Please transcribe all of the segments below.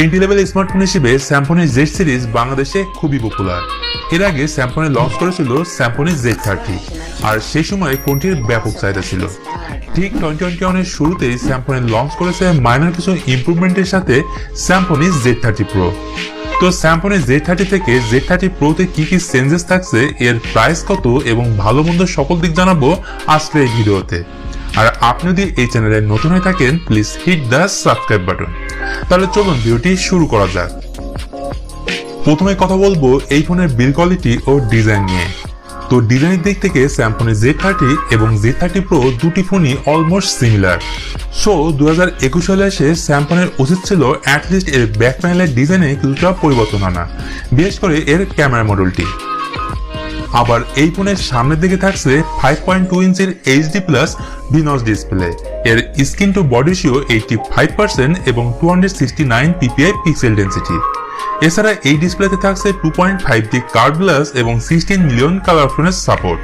Entry level smartphone হিসেবে Samsung Z series বাংলাদেশে খুবই পপুলার। এর আগে স্যামসং লঞ্চ করেছিল স্যামসং Z30, আর সেই সময় ফোনটির ব্যাপক চাহিদা ছিল। ঠিক 2021 এর শুরুতেই স্যামসং লঞ্চ করেছে মাইনর কিছু ইমপ্রুভমেন্টের সাথে স্যামসং Z30 Pro। তো স্যামসং Z30 থেকে Z30 Proতে কি কি চেঞ্জেস থাকছে, এর প্রাইস কত এবং ভালো মন্দ সকল দিক জানাবো আজকের এই ভিডিওতে। আর আপনি যদি এই চ্যানেলে নতুন হয়ে থাকেন, please hit the subscribe button. তাহলে চলুন ভিডিওটি শুরু করা যাক। প্রথমে কথা বলবো এই ফোনের বিল্ড কোয়ালিটি ও ডিজাইন নিয়ে। তো ডিজাইনের দিক থেকে স্যামসং Z30 এবং Z30 Pro দুটি ফোনই অলমোস্ট সিমিলার। সো 2021 সালে এসে স্যামসংয়ের উচিত ছিল অ্যাটলিস্ট এর ব্যাক প্যানেলের ডিজাইনে কিছুটা পরিবর্তন আনা, বিশেষ করে এর ক্যামেরা মডেলটি। আবার এই ফোনের সামনের দিকে থাকছে 5.2 ইঞ্চির HD+ বিনস ডিসপ্লে। এর স্ক্রিন টু বডি রেশিও 85% এবং 269 ppi পিক্সেল ডেনসিটি। এছাড়া এই ডিসপ্লেতে থাকছে 2.5D কার্ভ গ্লাস এবং 16 মিলিয়ন কালার অপশনের সাপোর্ট।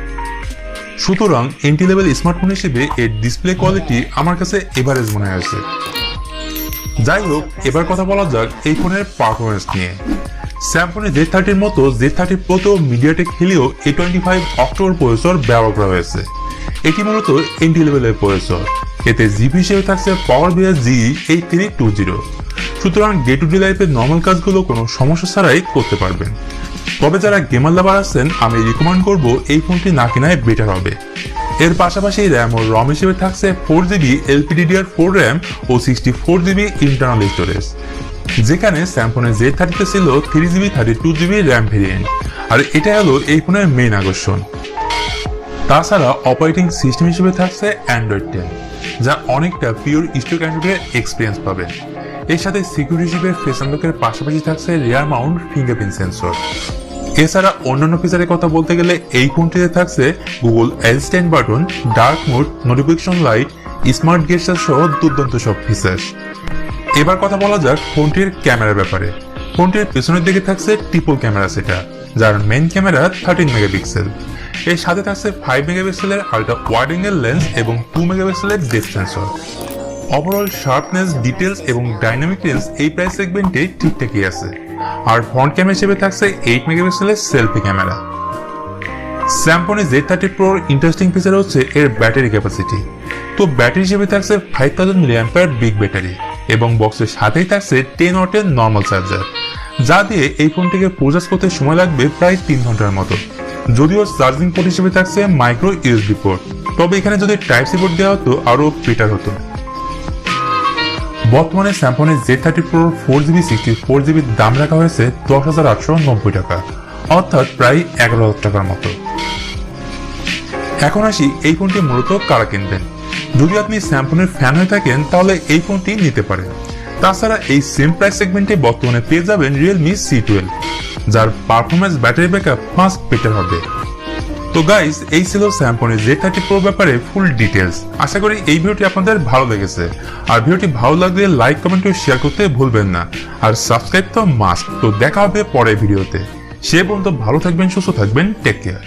সুতরাং এন্ট্রি লেভেল স্মার্টফোন হিসেবে এর ডিসপ্লে কোয়ালিটি আমার কাছে এভারেজ মনে হয়েছে। যাই হোক, এবার কথা বলা যাক এই ফোনের পারফরমেন্স নিয়ে। স্যামসং Z30 মতো Z30 Proতেও মিডিয়াটেক হিলিও A25 অক্টোর প্রসেসর ব্যবহার করা হয়েছে। এটি মূলত এন্ট্রি লেভেলের প্রসেসর। এতে জিপি হিসেবে থাকছে পাওয়ার GE8320। সুতরাং ডে টু ডে লাইফের নর্মাল কাজগুলো কোনো সমস্যা ছাড়াই করতে পারবেন। তবে যারা গেমার লাভার আছেন, আমি রিকমেন্ড করব এই ফোনটি না কেনায় বেটার হবে। এর পাশাপাশি র্যাম ও রম হিসেবে থাকছে 4GB LPDDR4 র্যাম ও 64GB ইন্টারনাল স্টোরেজ, যেখানে স্যামসং Z30 ছিল 3GB 32GB র্যাম ভেরিয়েন্ট। আর এটা হলো এই ফোনের মেইন আকর্ষণ। তাছাড়া অপারেটিং সিস্টেম হিসেবে থাকছে অ্যান্ড্রয়েড 10, যা অনেকটা পিওর স্টক অ্যান্ড্রয়েডের এক্সপিরিয়েন্স পাবে। এর সাথে সিকিউরিটি হিসেবে ফেস আনলকের পাশাপাশি থাকছে রিয়ার মাউন্ট ফিঙ্গারপ্রিন্ট সেন্সর। এছাড়া অন্যান্য ফিচারের কথা বলতে গেলে এই ফোনটিতে থাকছে Google assistant button, dark mode, notification light, smart গেস্টার সহ দুর্দান্ত সব ফিচার। এবার কথা বলা যাক ফোনটির ক্যামেরার ব্যাপারে। ফোনটির পেছনের দিকে থাকছে ট্রিপল ক্যামেরা সেটআপ, যার মেইন ক্যামেরা 13 মেগাপিক্সেল। এর সাথে থাকছে 5 মেগাপিক্সেলের আল্ট্রা ওয়াইড অ্যাঙ্গেল লেন্স এবং 2 মেগাপিক্সেলের depth sensor. Overall sharpness, details এবং ডাইনামিক রেঞ্জ এই প্রাইস সেগমেন্টে ঠিকঠাকই আছে। আর ফ্রন্ট ক্যামেরা হিসেবে থাকছে 8 মেগাপিক্সেলের সেলফি ক্যামেরা। স্যামসং Z30 Proর ইন্টারেস্টিং ফিচার হচ্ছে এর ব্যাটারি ক্যাপাসিটি। তো ব্যাটারি হিসেবে থাকছে 5000 mAh বিগ ব্যাটারি এবং বক্সের সাথেই থাকছে 10 ওয়াটের নর্মাল চার্জার, যা দিয়ে এই ফোনটিকে প্রসেস করতে সময় লাগবে প্রায় 3 ঘন্টার মতো। যদিও চার্জিং পোর্ট হিসেবে থাকছে মাইক্রো USB পোর্ট, তবে এখানে যদি টাইপ সি পোর্ট দেওয়া হতো আরো বেটার হতো। বর্তমানে Samsung Z30 Pro 4GB 64GB দাম রাখা হয়েছে 10,890 টাকা, অর্থাৎ প্রায় 11,000 টাকার মতো। এখন আসি এই ফোনটি মূলত কারা কিনবেন। যদি আপনি স্যামসংয়ের ফ্যান হয়ে থাকেন তাহলে এই ফোনটি নিতে পারেন। তাছাড়া এই সেম প্রাইস সেগমেন্টে বর্তমানে পেয়ে যাবেন Realme C12, যার performance, battery backup must better হবে। তো গাইস, এই ছিল স্যামসং Z30 Pro ব্যাপারে ফুল ডিটেলস। আশা করি এই ভিডিওটি আপনাদের ভালো লেগেছে। আর ভিডিওটি ভালো লাগলে লাইক, কমেন্ট ও শেয়ার করতে ভুলবেন না। আর সাবস্ক্রাইব তো মাস্ট। তো দেখা হবে পরের ভিডিওতে। সে পর্যন্ত ভালো থাকবেন, সুস্থ থাকবেন, টেক কেয়ার।